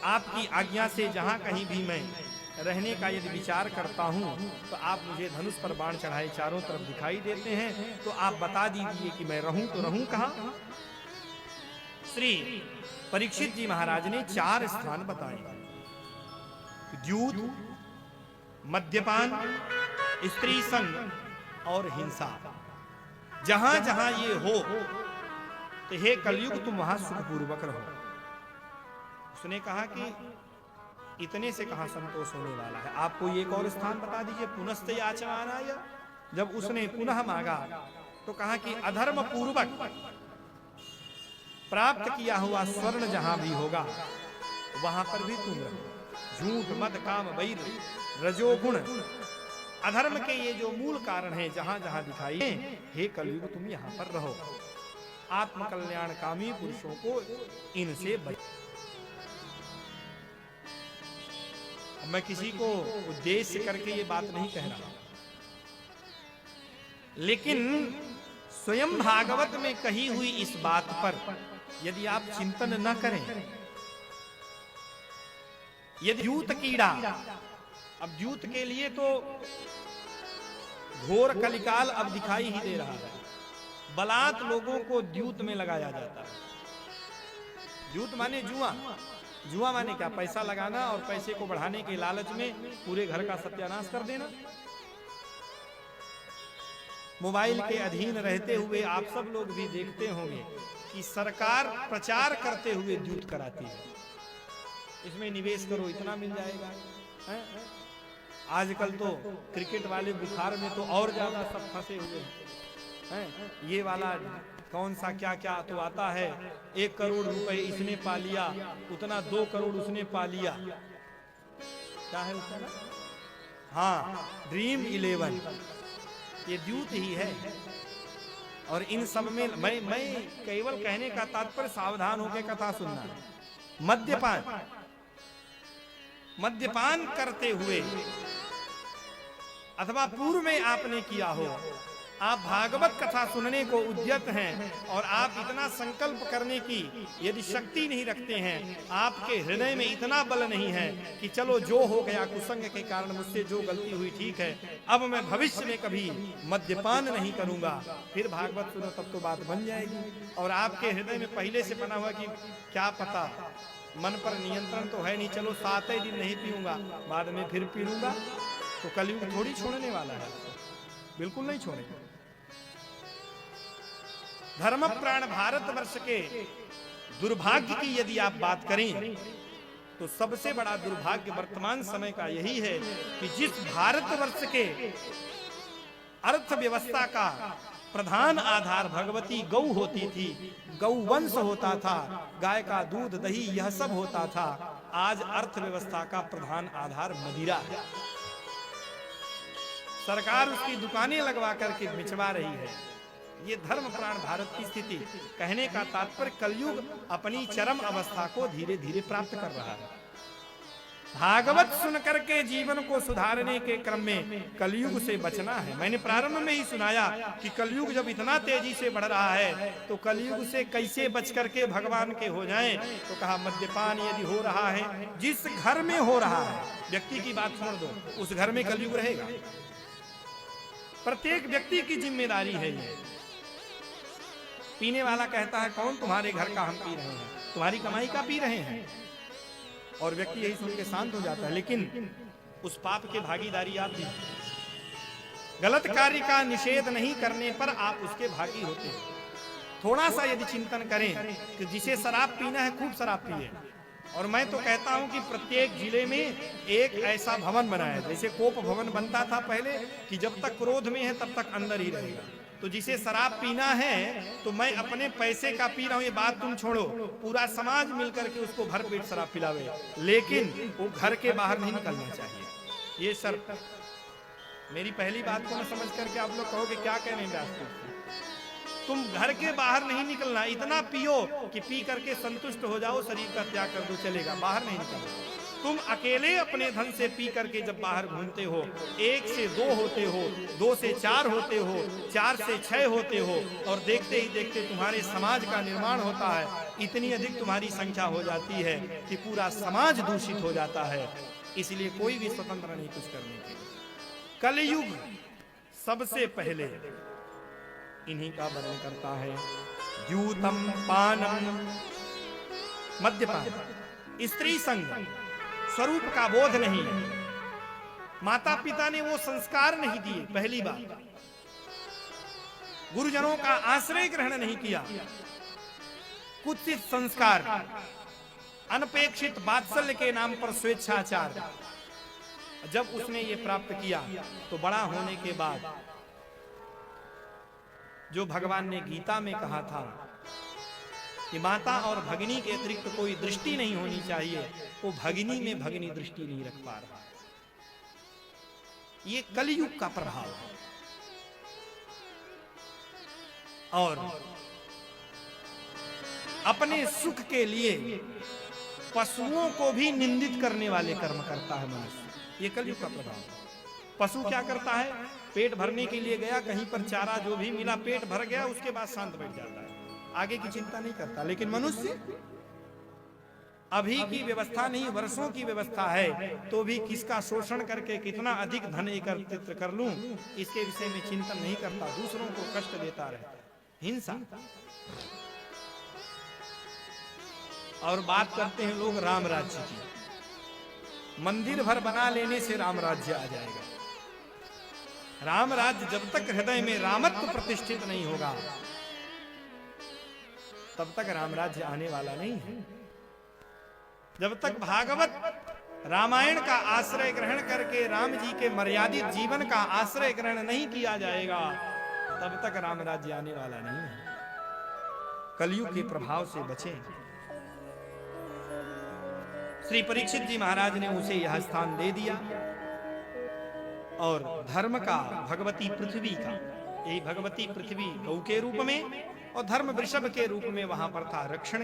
आपकी आज्ञा से जहां कहीं भी मैं रहने का यदि विचार करता हूं तो आप मुझे धनुष पर बाण चढ़ाए चारों तरफ दिखाई देते हैं, तो आप बता दीजिए कि मैं रहूं तो रहूं कहां। श्री परीक्षित जी महाराज ने 4 स्थान बताए: द्यूत, मद्यपान, स्त्री संग और हिंसा। जहां जहां ये हो तो हे कलयुग तुम वहां सुखपूर्वक रहो। उसने कहा कि इतने से कहां संतोष होने वाला है, आपको एक और स्थान बता दीजिए। पुनश्च याचमानाय, जब उसने पुनः मांगा तो कहा कि अधर्म पूर्वक प्राप्त किया हुआ स्वर्ण जहां भी होगा वहां पर भी तुम रहो। झूठ, मद, काम, वैर, रजोगुण, अधर्म के ये जो मूल कारण हैं जहां जहां दिखाई, हे कलयुग तुम यहां पर रहो। आत्मकल्याणकामी पुरुषों को इनसे बच। मैं किसी को उद्देश्य करके ये बात नहीं कह रहा, लेकिन स्वयं भागवत में कही हुई इस बात पर यदि आप चिंतन न करें, यदि द्यूत कीड़ा, अब द्यूत के लिए तो घोर कलिकाल अब दिखाई ही दे रहा है। बलात् लोगों को द्यूत में लगाया जाता है। द्यूत माने जुआ। जुआ माने क्या? पैसा लगाना और पैसे को बढ़ाने के लालच में पूरे घर का सत्यानाश कर देना। मोबाइल के अधीन रहते हुए आप सब लोग भी देखते होंगे कि सरकार प्रचार करते हुए द्यूत कराती है। इसमें निवेश करो, इतना मिल जाएगा। आजकल तो क्रिकेट वाले बुखार में तो और ज्यादा सब फंसे हुए हैं। ये वाला कौन सा क्या क्या तो आता है, 1 करोड़ रुपए इसने पा लिया, उतना 2 करोड़ उसने पा लिया। क्या है उसका? हाँ, ड्रीम 11। ये द्यूत ही है। और इन सब में मैं केवल कहने का तात्पर्य सावधान होकर कथा सुनना है। मद्यपान करते हुए अथवा पूर्व में आपने किया हो, आप भागवत कथा सुनने को उद्यत हैं और आप इतना संकल्प करने की यदि शक्ति नहीं रखते हैं, आपके हृदय में इतना बल नहीं है कि चलो जो हो गया कुसंग के कारण मुझसे जो गलती हुई ठीक है, अब मैं भविष्य में कभी मद्यपान नहीं करूंगा, फिर भागवत सुनो तब तो बात बन जाएगी। और आपके हृदय में पहले से बना हुआ कि क्या पता, मन पर नियंत्रण तो है नहीं, चलो 7 ही दिन नहीं पीऊंगा, बाद में फिर पी लूंगा, तो कलयुग थोड़ी छोड़ने वाला है, बिल्कुल नहीं छोड़ेगा। धर्म प्राण भारतवर्ष के दुर्भाग्य की यदि आप बात करें तो सबसे बड़ा दुर्भाग्य वर्तमान समय का यही है कि जिस भारतवर्ष के अर्थव्यवस्था का प्रधान आधार भगवती गौ होती थी, गौ वंश होता था, गाय का दूध दही यह सब होता था, आज अर्थव्यवस्था का प्रधान आधार मदिरा है। सरकार उसकी दुकानें लगवा करके बिचवा रही है। ये धर्म प्राण भारत की स्थिति। कहने का तात्पर्य कलयुग अपनी चरम अवस्था को धीरे धीरे प्राप्त कर रहा है। भागवत सुन करके जीवन को सुधारने के क्रम में कलयुग से बचना है। मैंने प्रारंभ में ही सुनाया कि कलयुग जब इतना तेजी से बढ़ रहा है तो कलयुग से कैसे बच करके भगवान के हो जाएं, तो कहा मद्यपान यदि हो रहा है, जिस घर में हो रहा है, व्यक्ति की बात छोड़ दो, उस घर में कलयुग रहेगा। प्रत्येक व्यक्ति की जिम्मेदारी है ये। पीने वाला कहता है कौन तुम्हारे घर का हम पी रहे हैं, तुम्हारी कमाई का पी रहे हैं, और व्यक्ति यही सुन के शांत हो जाता है। लेकिन उस पाप के भागीदारी आप भी, गलत कार्य का निषेध नहीं करने पर आप उसके भागी होते हैं। थोड़ा सा यदि चिंतन करें कि जिसे शराब पीना है खूब शराब पिए। और मैं तो कहता हूं कि प्रत्येक जिले में एक ऐसा भवन बनाया, जैसे कोप भवन बनता था पहले कि जब तक क्रोध में है तब तक अंदर ही रहेगा। तो जिसे शराब पीना है तो मैं अपने पैसे का पी रहा हूं, ये बात तुम छोड़ो, पूरा समाज मिलकर के उसको भरपेट शराब पिलावे, लेकिन वो घर के बाहर नहीं निकलना चाहिए। ये सर मेरी पहली बात को मैं समझ करके आप लोग कहोगे क्या कहने हैं, तुम घर के बाहर नहीं निकलना, इतना पियो कि पी करके संतुष्ट हो जाओ, शरीर का त्याग कर दो, चलेगा, बाहर नहीं निकलना। तुम अकेले अपने धन से पी करके जब बाहर घूमते हो, 1 से 2 होते हो, 2 से 4 होते हो, 4 से 6 होते हो, और देखते ही देखते तुम्हारे समाज का निर्माण होता है। इतनी अधिक तुम्हारी संख्या हो जाती है कि पूरा समाज दूषित हो जाता है। इसलिए कोई भी स्वतंत्र नहीं कुछ करने के लिए। कलयुग सबसे पहले इन्हीं का वर्णन करता है। यूतम पानम, मद्यपान, स्त्री संग, स्वरूप का बोध नहीं, माता पिता ने वो संस्कार नहीं दिए, पहली बात, गुरुजनों का आश्रय ग्रहण नहीं किया, कुत्सित संस्कार, अनपेक्षित वात्सल्य के नाम पर स्वेच्छाचार। जब उसने ये प्राप्त किया तो बड़ा होने के बाद जो भगवान ने गीता में कहा था कि माता और भगिनी के अतिरिक्त कोई दृष्टि नहीं होनी चाहिए, वो भगिनी में भगिनी दृष्टि नहीं रख पा रहा। ये कलयुग का प्रभाव है। और अपने सुख के लिए पशुओं को भी निंदित करने वाले कर्म करता है मनुष्य। ये कलयुग का प्रभाव है। पशु क्या करता है? पेट भरने के लिए गया, कहीं पर चारा जो भी मिला पेट भर गया, उसके बाद शांत बैठ जाता है, आगे की चिंता नहीं करता। लेकिन मनुष्य अभी की व्यवस्था नहीं, वर्षों की व्यवस्था है, तो भी किसका शोषण करके कितना अधिक धन एकत्रित कर लूं, इसके विषय में चिंतन नहीं करता, दूसरों को कष्ट देता रहता है, हिंसा। और बात करते हैं लोग राम राज्य की। मंदिर भर बना लेने से राम राज्य आ जाएगा। राम राज्य जब तक हृदय में रामत्व प्रतिष्ठित नहीं होगा, तब तक राम राज्य आने वाला नहीं है। जब तक भागवत रामायण का आश्रय ग्रहण करके राम जी के मर्यादित जीवन का आश्रय ग्रहण नहीं किया जाएगा, तब तक राम राज्य आने वाला नहीं है। कलयुग के प्रभाव से बचें। श्री परीक्षित जी महाराज ने उसे यह स्थान दे दिया, और धर्म का, भगवती पृथ्वी का, यही भगवती पृथ्वी गौ के रूप में और धर्म वृषभ के रूप में वहां पर था, रक्षण